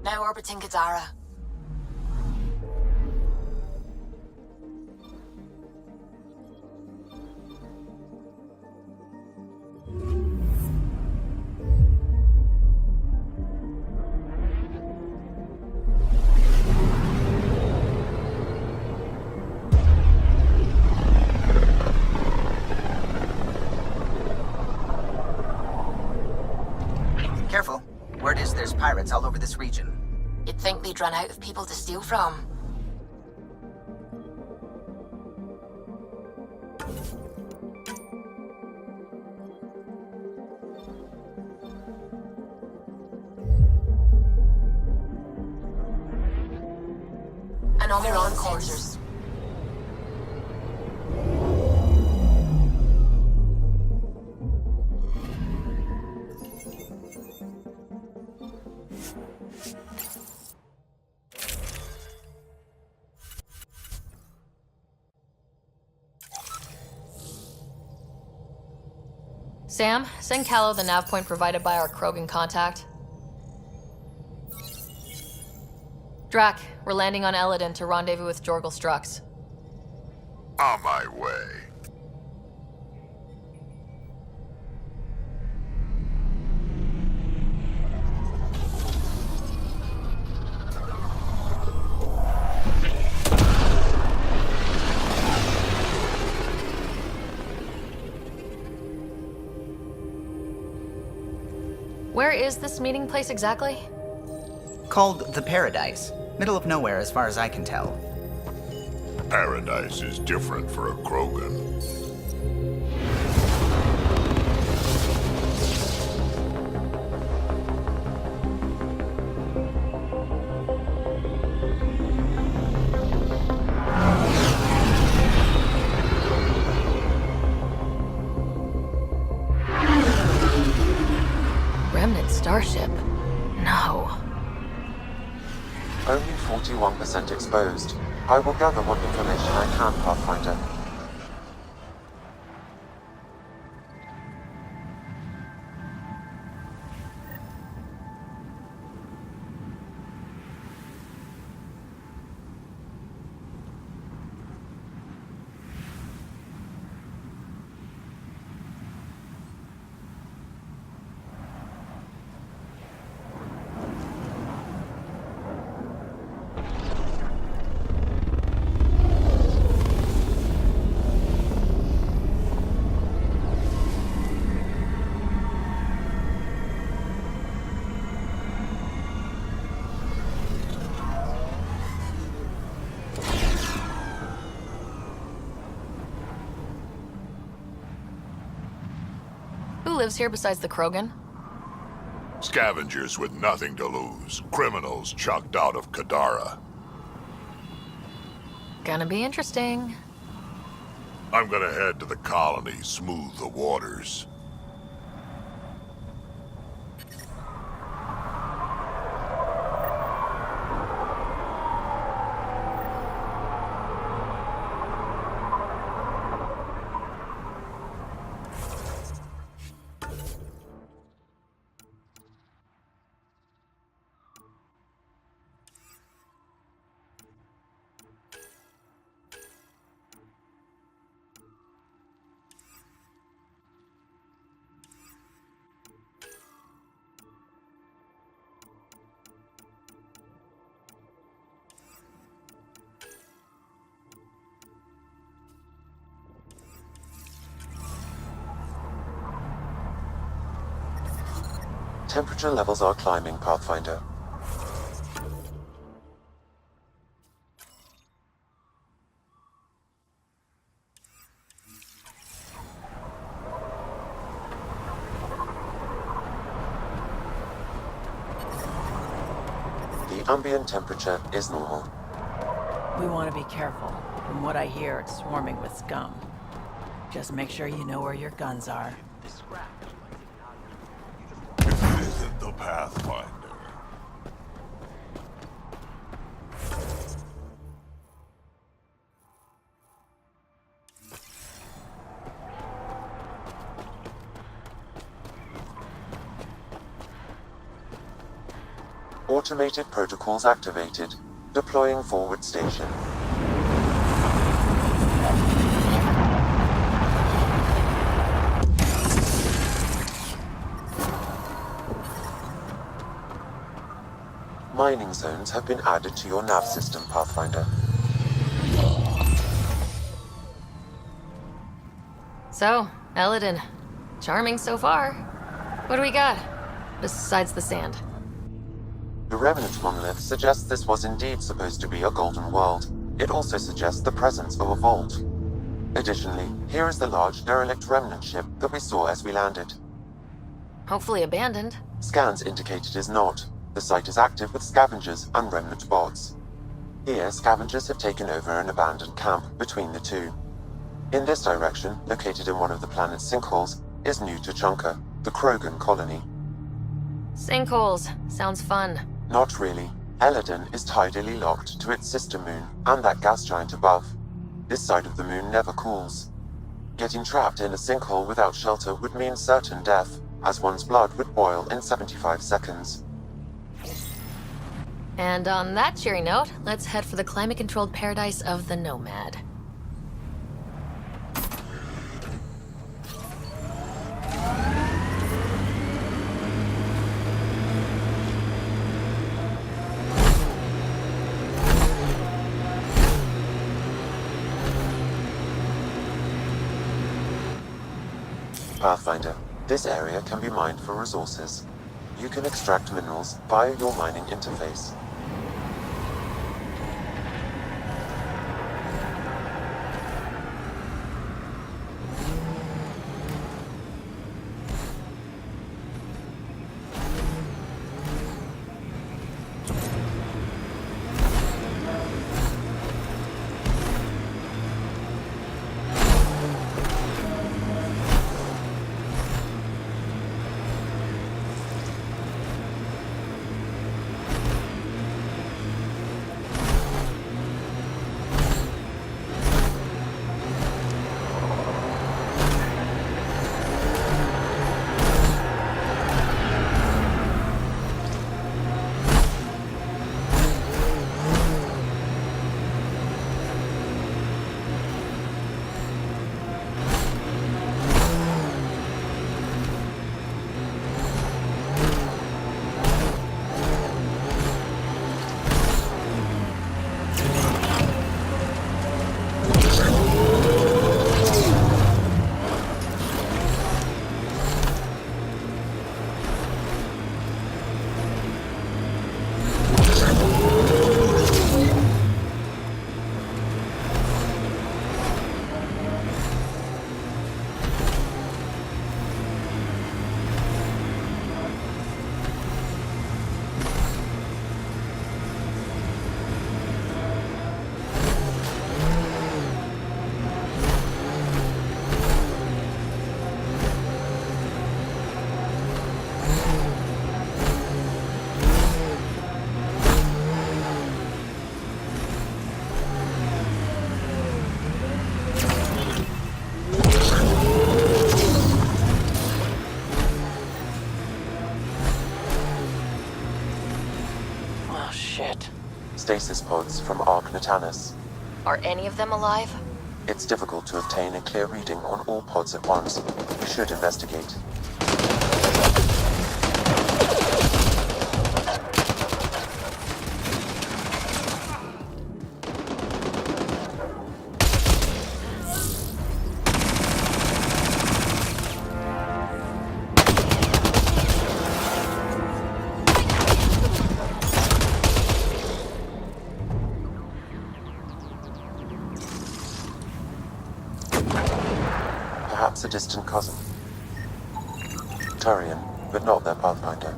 now orbiting Kadara. Careful. Word is there's pirates all over this region. You'd think they'd run out of people to steal from. And on their own quarters. Sam, send Callow the nav point provided by our Krogan contact. Drac, we're landing on Eladin to rendezvous with Jorgal Strux. On my way. Where is this meeting place exactly? Called the Paradise. Middle of nowhere as far as I can tell. Paradise is different for a Krogan. Remnant starship? No. Only 41% exposed. I will gather what information I can, Pathfinder. Who lives here besides the Krogan? Scavengers with nothing to lose. Criminals chucked out of Kadara. Gonna be interesting. I'm gonna head to the colony, smooth the waters. Temperature levels are climbing, Pathfinder. The ambient temperature is normal. We want to be careful. From what I hear, it's swarming with scum. Just make sure you know where your guns are. If it isn't the Pathfinder. Automated protocols activated. Deploying forward station. Mining zones have been added to your nav system, Pathfinder. So, Eladin. Charming so far. What do we got? Besides the sand. The Remnant monolith suggests this was indeed supposed to be a golden world. It also suggests the presence of a vault. Additionally, here is the large derelict remnant ship that we saw as we landed. Hopefully abandoned. Scans indicate it is not. The site is active with scavengers and remnant bots. Here, scavengers have taken over an abandoned camp between the two. In this direction, located in one of the planet's sinkholes, is New Tuchanka, the Krogan colony. Sinkholes. Sounds fun. Not really. Eladin is tidally locked to its sister moon and that gas giant above. This side of the moon never cools. Getting trapped in a sinkhole without shelter would mean certain death, as one's blood would boil in 75 seconds. And on that cheery note, let's head for the climate-controlled paradise of the Nomad. Pathfinder, this area can be mined for resources. You can extract minerals via your mining interface. Stasis pods from Ark Natanus. Are any of them alive? It's difficult to obtain a clear reading on all pods at once. We should investigate. Perhaps a distant cousin. Turian, but not their Pathfinder.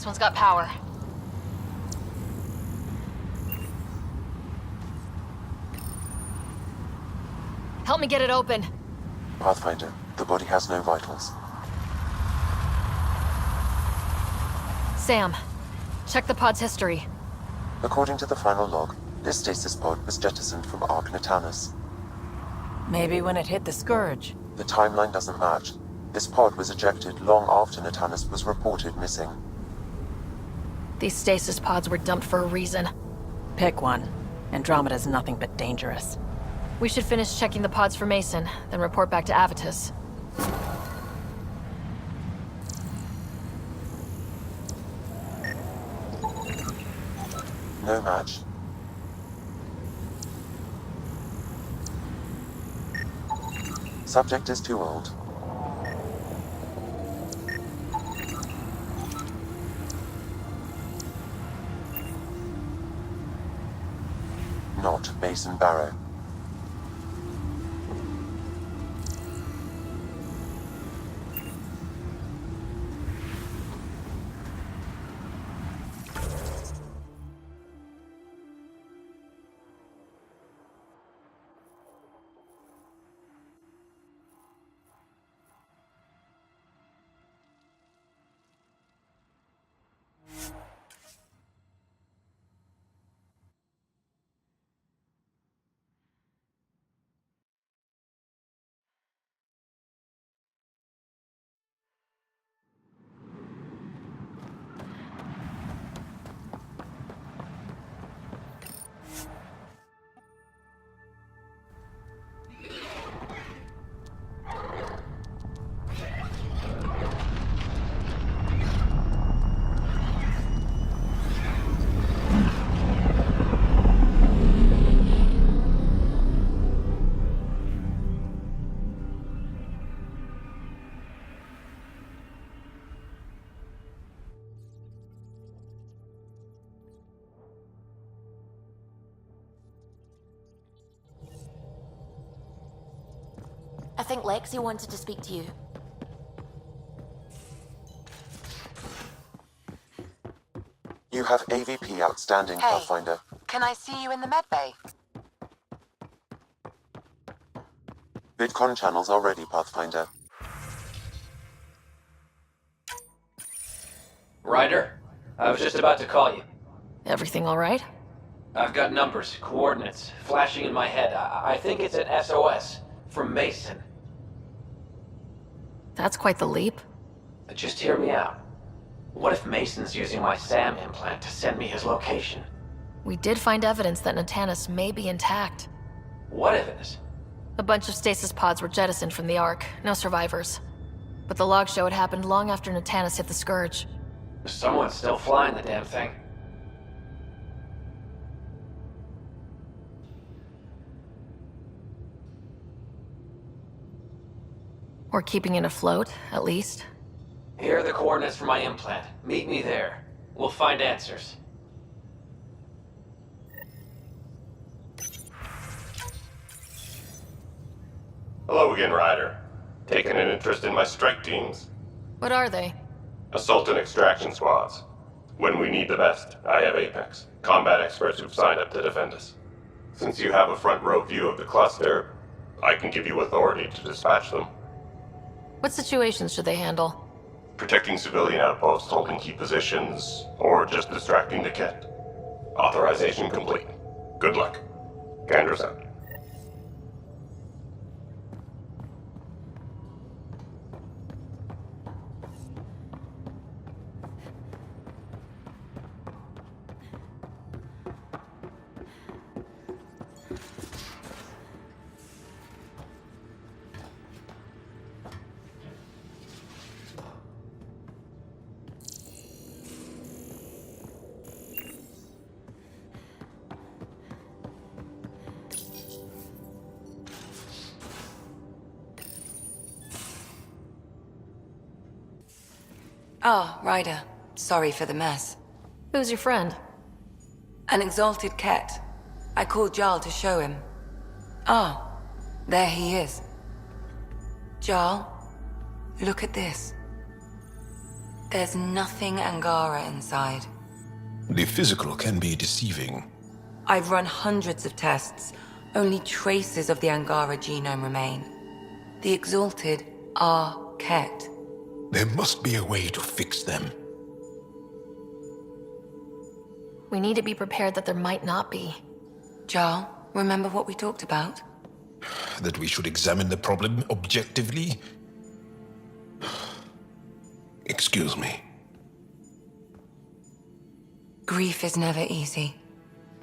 one's got power. Help me get it open. Pathfinder, the body has no vitals. Sam, check the pod's history. According to the final log, this stasis pod was jettisoned from Ark Natanus. Maybe when it hit the Scourge. The timeline doesn't match. This pod was ejected long after Natanus was reported missing. These stasis pods were dumped for a reason. Pick one. Andromeda's nothing but dangerous. We should finish checking the pods for Mason, then report back to Avitus. No match. Subject is too old. Not Mason Barrow. I think Lexi wanted to speak to you. You have AVP outstanding, Hey. Pathfinder. Can I see you in the med bay? Vidcon channels are ready, Pathfinder. Ryder, I was just about to call you. Everything all right? I've got numbers, coordinates, flashing in my head. I think it's an SOS from Mason. That's quite the leap. Just hear me out. What if Mason's using my SAM implant to send me his location? We did find evidence that Natanus may be intact. What evidence? A bunch of stasis pods were jettisoned from the Ark, no survivors. But the logs show it happened long after Natanus hit the Scourge. Someone's still flying the damn thing. Or keeping it afloat, at least. Here are the coordinates for my implant. Meet me there. We'll find answers. Hello again, Ryder. Taking an interest in my strike teams? What are they? Assault and extraction squads. When we need the best, I have Apex, combat experts who've signed up to defend us. Since you have a front row view of the cluster, I can give you authority to dispatch them. What situations should they handle? Protecting civilian outposts holding key positions, or just distracting the kit. Authorization complete. Good luck. Candra's out. Ah, Ryder. Sorry for the mess. Who's your friend? An exalted cat. I called Jarl to show him. Ah, there he is. Jarl, look at this. There's nothing Angara inside. The physical can be deceiving. I've run hundreds of tests. Only traces of the Angara genome remain. The Exalted are Ket. There must be a way to fix them. We need to be prepared that there might not be. Jarl, remember what we talked about? That we should examine the problem objectively? Excuse me. Grief is never easy.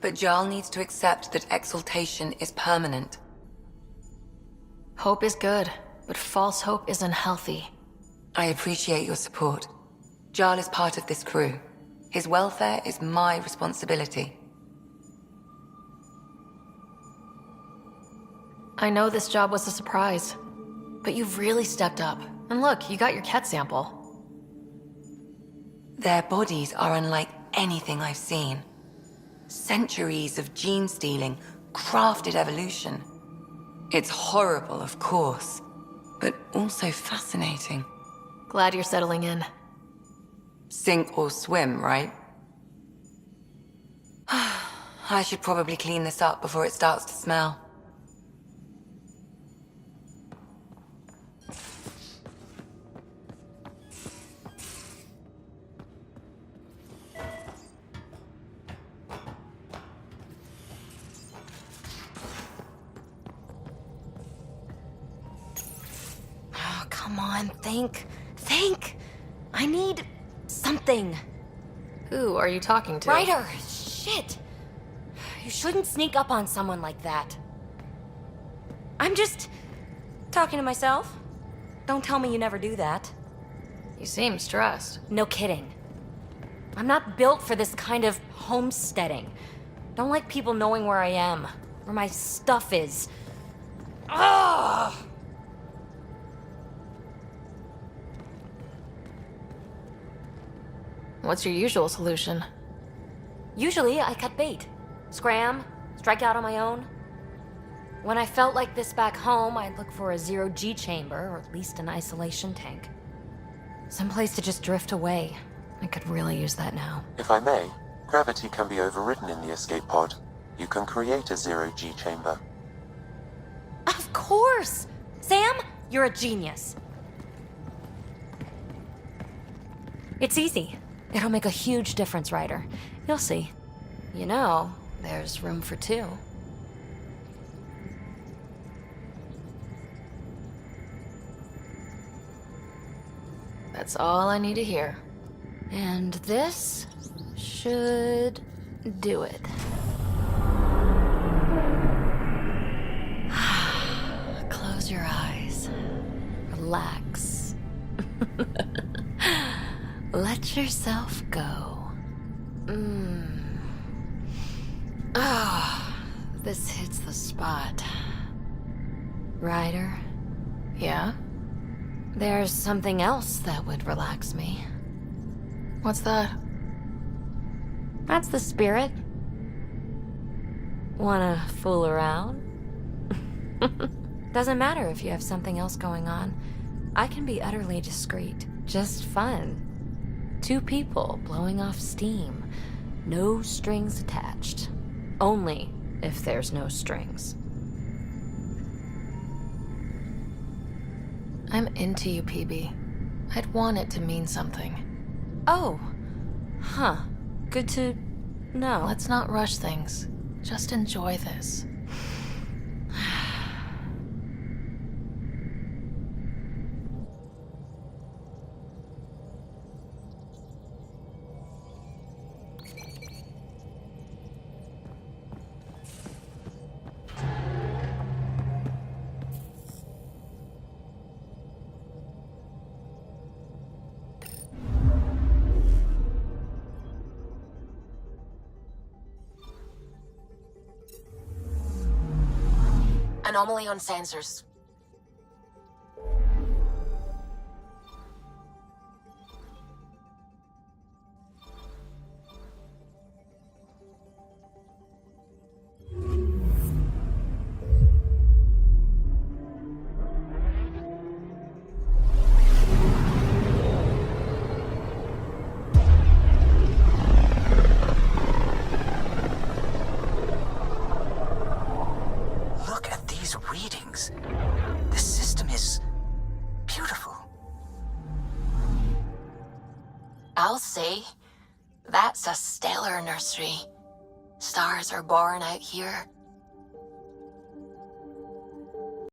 But Jarl needs to accept that exaltation is permanent. Hope is good, but false hope is unhealthy. I appreciate your support. Jarl is part of this crew. His welfare is my responsibility. I know this job was a surprise, but you've really stepped up. And look, you got your Ket sample. Their bodies are unlike anything I've seen. Centuries of gene stealing, crafted evolution. It's horrible, of course, but also fascinating. Glad you're settling in. Sink or swim, right? I should probably clean this up before it starts to smell. Oh, come on, think. Think! I need something. Who are you talking to? Ryder! Shit! You shouldn't sneak up on someone like that. I'm just talking to myself. Don't tell me you never do that. You seem stressed. No kidding. I'm not built for this kind of homesteading. Don't like people knowing where I am, where my stuff is. Ugh! What's your usual solution? Usually, I cut bait. Scram, strike out on my own. When I felt like this back home, I'd look for a zero-G chamber, or at least an isolation tank. Someplace to just drift away. I could really use that now. If I may, gravity can be overridden in the escape pod. You can create a zero-G chamber. Of course! Sam, you're a genius. It's easy. It'll make a huge difference, Ryder. You'll see. You know, there's room for two. That's all I need to hear. And this should do it. Close your eyes. Relax. Let yourself go. This hits the spot. Ryder? Yeah? There's something else that would relax me. What's that? That's the spirit. Wanna fool around? Doesn't matter if you have something else going on. I can be utterly discreet. Just fun. Two people blowing off steam. No strings attached. Only if there's no strings. I'm into you, PB. I'd want it to mean something. Oh. Huh. Good to know. Let's not rush things. Just enjoy this. Anomaly on sensors. these readings. This system is beautiful. I'll say, that's a stellar nursery. Stars are born out here.